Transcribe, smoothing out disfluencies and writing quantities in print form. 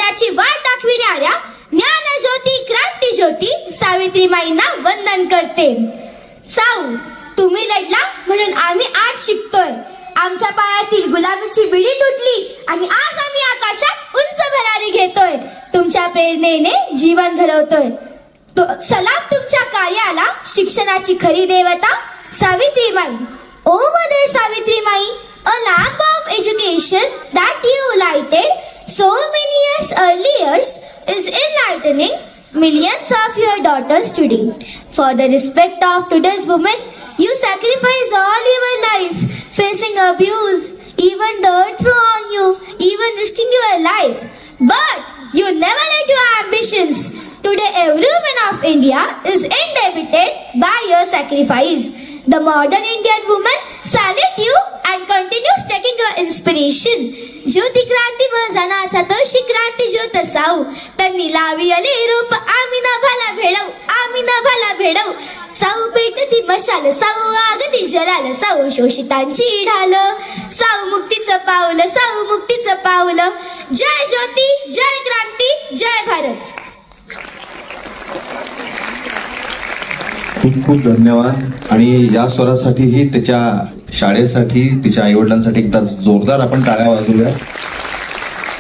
शिक्षणाची वाट दाखविणाऱ्या ज्ञानज्योती क्रांतीज्योती सावित्रीमाईंना वंदन करते. साऊ, तुम्ही लढला म्हणून आम्ही आज शिकतोय. आमच्या पायातील गुलामीची बिडी तुटली आणि आज आम्ही आकाशात उंच भरारी घेतोय. तुमच्या प्रेरणेने जीवन घडवतोय. सलाम तुमच्या कार्याला, शिक्षणाची खरी देवता सावित्रीमाई. ओ mother Savitrimai, a lamp of education that you lighted so many years earlier is enlightening millions of your daughters today. For the respect of today's women, you sacrifice all your life, facing abuse, even dirt thrown on you, even risking your life. But you never let your ambitions. Today every woman of India is indebted by your sacrifice. The modern Indian woman salute you and continues taking your inspiration. ज्योती क्रांती बजानाचा तशी क्रांती ज्योत साऊ, त्यांनी la Vella रूप आम्ही नभाला भेडऊ, आम्ही नभाला भेडऊ. साऊ पेटती मशाल, साऊ आगती जलाल, साऊ शोषितांची ढाल, साऊ मुक्तीचं पाऊल, साऊ मुक्तीचं पाऊल. जय ज्योती, जय क्रांती, जय भारत. खूप खूप धन्यवाद. आणि या स्वरासाठीही, त्याच्या शाळेसाठी, तिच्या आईवडिलांसाठी एकदा जोरदार आपण टाळ्या वाजवूया.